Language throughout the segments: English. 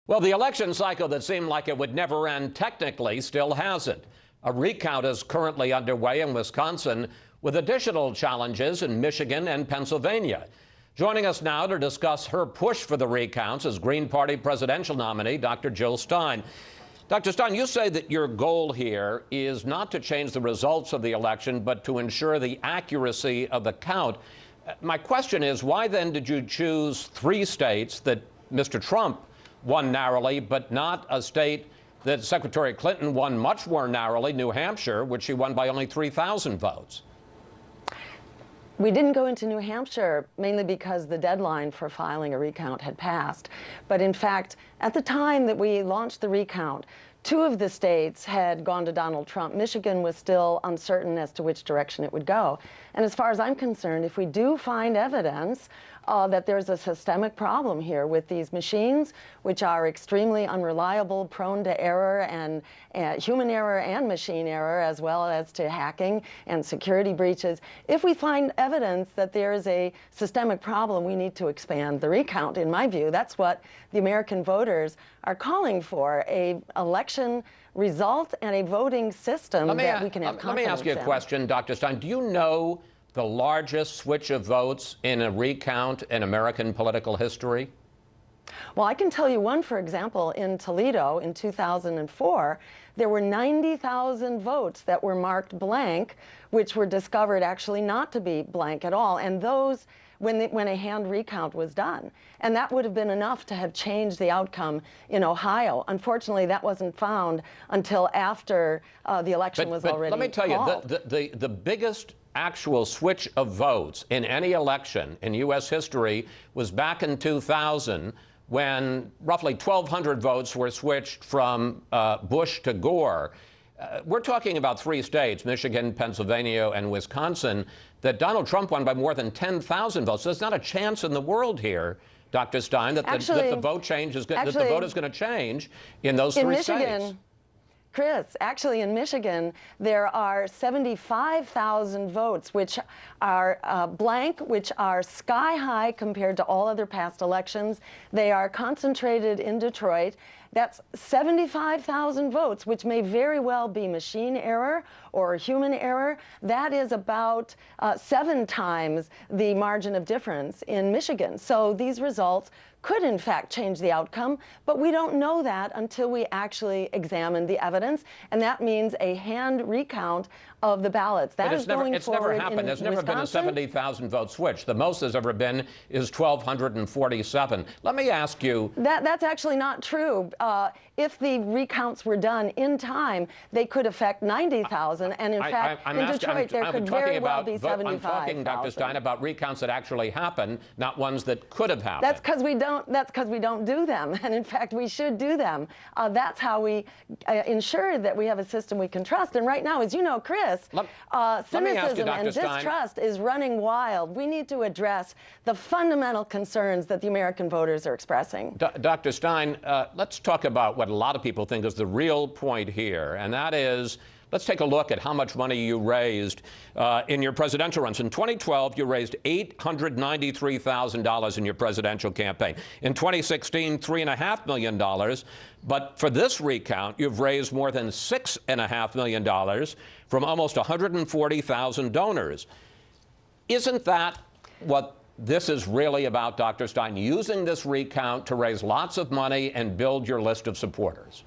Well, the election cycle that seemed like it would never end technically still hasn't. A recount is currently underway in Wisconsin with additional challenges in Michigan and Pennsylvania. Joining us now to discuss her push for the recounts is Green Party presidential nominee Dr. Jill Stein. Dr. Stein, you say that your goal here is not to change the results of the election, but to ensure the accuracy of the count. My question is, why then did you choose 3 states that Mr. Trump won narrowly, but not a state that Secretary Clinton won much more narrowly, New Hampshire, which she won by only 3,000 votes? We didn't go into New Hampshire mainly because the deadline for filing a recount had passed. But in fact, at the time that we launched the recount, 2 of the states had gone to Donald Trump. Michigan was still uncertain as to which direction it would go. And as far as I'm concerned, if we do find evidence that there's a systemic problem here with these machines, which are extremely unreliable, prone to error and human error and machine error, as well as to hacking and security breaches. If we find evidence that there is a systemic problem, we need to expand the recount. In my view, that's what the American voters are calling for, a election result and a voting system that we can have confidence in. Let me ask you a question, Dr. Stein. Do you know the largest switch of votes in a recount in American political history? Well, I can tell you one, for example, in Toledo in 2004, there were 90,000 votes that were marked blank, which were discovered actually not to be blank at all, and those when a hand recount was done. And that would have been enough to have changed the outcome in Ohio. Unfortunately, that wasn't found until after the election was already called. Let me tell you, the biggest actual switch of votes in any election in U.S. history was back in 2000, when roughly 1,200 votes were switched from Bush to Gore. We're talking about 3 states, Michigan, Pennsylvania, and Wisconsin, that Donald Trump won by more than 10,000 votes. There's not a chance in the world here, Dr. Stein, that the vote is going to change in those 3 states. Chris, actually in Michigan, there are 75,000 votes which are blank, which are sky high compared to all other past elections. They are concentrated in Detroit. That's 75,000 votes, which may very well be machine error or human error. That is about 7 times the margin of difference in Michigan. So these results could in fact change the outcome, but we don't know that until we actually examine the evidence, and that means a hand recount of the ballots. That is going forward. It's never happened. There's never been a 70,000 vote switch. The most there's ever been is 1,247. Let me ask you. That's actually not true. If the recounts were done in time, they could affect 90,000, and in fact, in Detroit, there could very well be 75,000. I'm talking, Dr. Stein, about recounts that actually happen, not ones that could have happened. That's because we don't do them, and in fact, we should do them. That's how we ensure that we have a system we can trust. And right now, as you know, Chris, cynicism and distrust is running wild. We need to address the fundamental concerns that the American voters are expressing. Dr. Stein, let's talk about what a lot of people think is the real point here, and that is, let's take a look at how much money you raised in your presidential runs. In 2012, you raised $893,000 in your presidential campaign. In 2016, $3.5 million. But for this recount, you've raised more than $6.5 million from almost 140,000 donors. Isn't that what this is really about, Dr. Stein, using this recount to raise lots of money and build your list of supporters?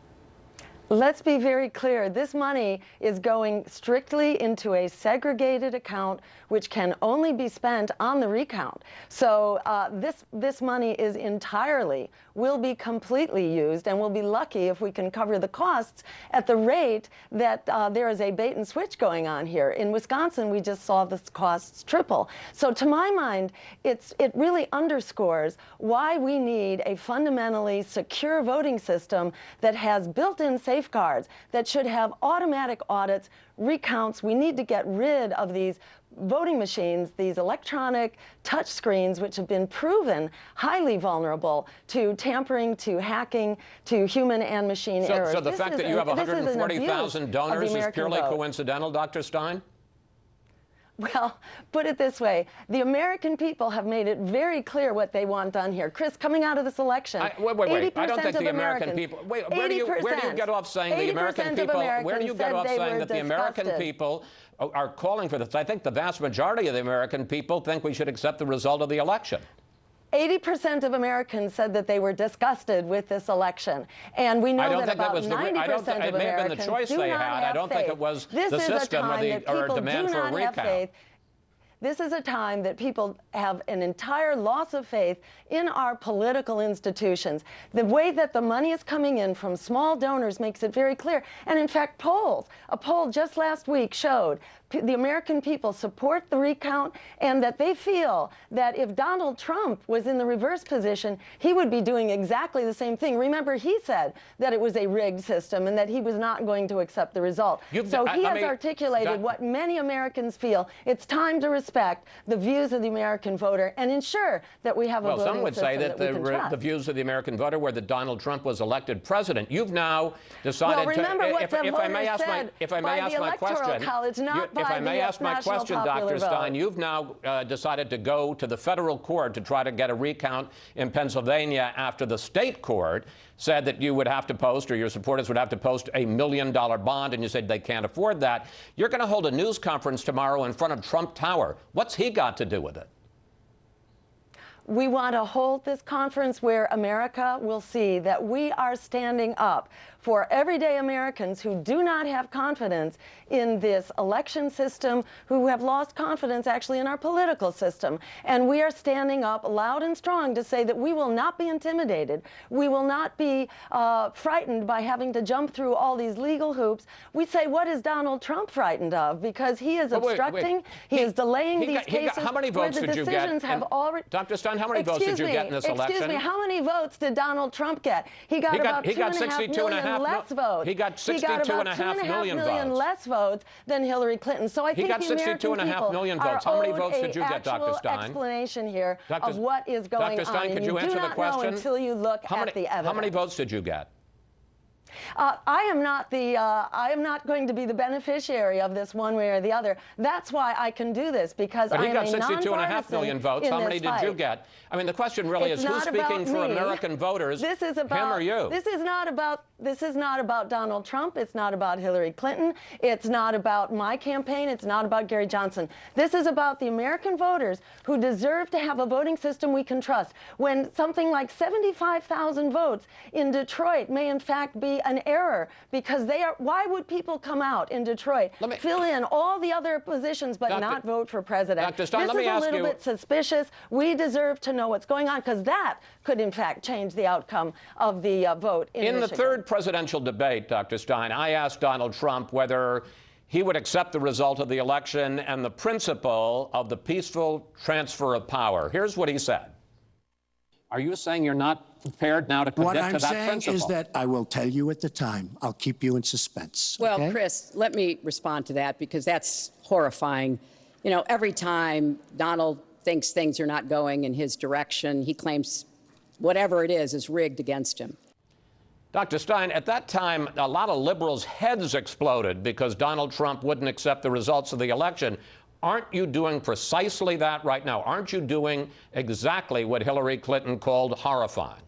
Let's be very clear. This money is going strictly into a segregated account, which can only be spent on the recount. So this money is will be completely used, and we'll be lucky if we can cover the costs at the rate that there is a bait and switch going on here. In Wisconsin, we just saw the costs triple. So to my mind, it really underscores why we need a fundamentally secure voting system that has built-in safeguards, that should have automatic audits, recounts. We need to get rid of these voting machines, these electronic touch screens, which have been proven highly vulnerable to tampering, to hacking, to human and machine errors. So the fact that you have 140,000 donors is purely coincidental, Dr. Stein? Well, put it this way. The American people have made it very clear what they want done here. Chris, coming out of this election, wait. I don't think the American people... Wait, where do you get off saying the American people... Where do you get off saying that the American people are calling for this? I think the vast majority of the American people think we should accept the result of the election. 80% of Americans said that they were disgusted with this election. And we know that about 90% of Americans do not have faith. It may have been the choice they had. I don't think it was the system or a demand for a recount. This is a time that people have an entire loss of faith in our political institutions. The way that the money is coming in from small donors makes it very clear. And in fact, a poll just last week showed the American people support the recount and that they feel that if Donald Trump was in the reverse position, he would be doing exactly the same thing. Remember, he said that it was a rigged system and that he was not going to accept the result. So he has articulated what many Americans feel. It's time to respect the views of the American voter and ensure that we have a voting system. Well, some would say that the views of the American voter were that Donald Trump was elected president. You've now decided to... Well, remember what the voters said by the Electoral College, not by the National Popular Vote. If I may ask my question, Dr. Stein, you've now decided to go to the federal court to try to get a recount in Pennsylvania after the state court said that you would have to post, or your supporters would have to post, $1 million bond, and you said they can't afford that. You're going to hold a news conference tomorrow in front of Trump Tower. What's he got to do with it? We want to hold this conference where America will see that we are standing up for everyday Americans who do not have confidence in this election system, who have lost confidence actually in our political system. And we are standing up loud and strong to say that we will not be intimidated. We will not be frightened by having to jump through all these legal hoops. We say, what is Donald Trump frightened of? Because he is obstructing, he is delaying these cases. How many votes did you get? Dr. Stein, how many votes did you get in this election? Excuse me, how many votes did Donald Trump get? He got about 2.5 million less votes. He got 62.5 million votes. Less votes than Hillary Clinton. So I think the American people are How many votes owed did you get, Dr. Stein? Explanation here of what is going Dr. Stein, on. could you answer the question? Know until you look at the evidence. How many votes did you get? I am not going to be the beneficiary of this one way or the other. That's why I can do this, because I am a nonpartisan. But he got 62.5 million votes. How many did you get? I mean, the question really is who's speaking for American voters, him or you? This is not about Donald Trump. It's not about Hillary Clinton. It's not about my campaign. It's not about Gary Johnson. This is about the American voters who deserve to have a voting system we can trust. When something like 75,000 votes in Detroit may in fact be an error, because why would people come out in Detroit, fill in all the other positions but not vote for president? Dr. Stein, this is a little bit suspicious. We deserve to know what's going on, because that could in fact change the outcome of the vote in Michigan. The third presidential debate, Dr. Stein, I asked Donald Trump whether he would accept the result of the election and the principle of the peaceful transfer of power. Here's what he said. Are you saying you're not prepared now to commit to that principle? What I'm saying is that I will tell you at the time. I'll keep you in suspense. Well, okay? Chris, let me respond to that, because that's horrifying. You know, every time Donald thinks things are not going in his direction, he claims whatever it is rigged against him. Dr. Stein, at that time, a lot of liberals' heads exploded because Donald Trump wouldn't accept the results of the election. Aren't you doing precisely that right now? Aren't you doing exactly what Hillary Clinton called horrifying?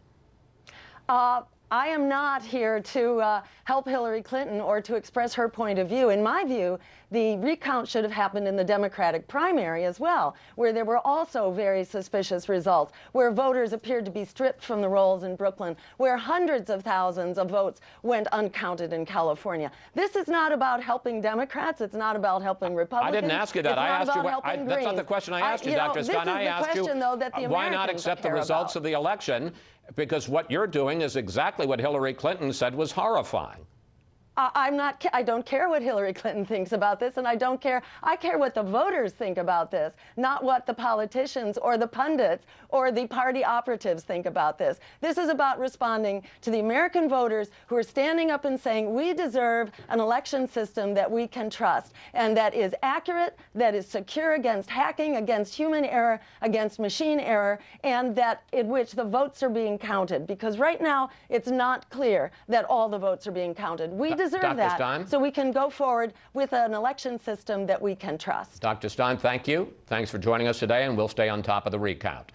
I am not here to help Hillary Clinton or to express her point of view. In my view, the recount should have happened in the Democratic primary as well, where there were also very suspicious results, where voters appeared to be stripped from the rolls in Brooklyn, where hundreds of thousands of votes went uncounted in California. This is not about helping Democrats. It's not about helping Republicans. I didn't ask you that. I asked you. That's not the question I asked you, Dr. Stein. I asked you, why not accept the results of the election? Because what you're doing is exactly what Hillary Clinton said was horrifying. I don't care what Hillary Clinton thinks about this, and I care what the voters think about this, not what the politicians or the pundits or the party operatives think about this. This is about responding to the American voters who are standing up and saying we deserve an election system that we can trust and that is accurate, that is secure against hacking, against human error, against machine error, and that in which the votes are being counted. Because right now it's not clear that all the votes are being counted. We deserve Dr. that. Stein? So we can go forward with an election system that we can trust. Dr. Stein, thank you. Thanks for joining us today, and we'll stay on top of the recount.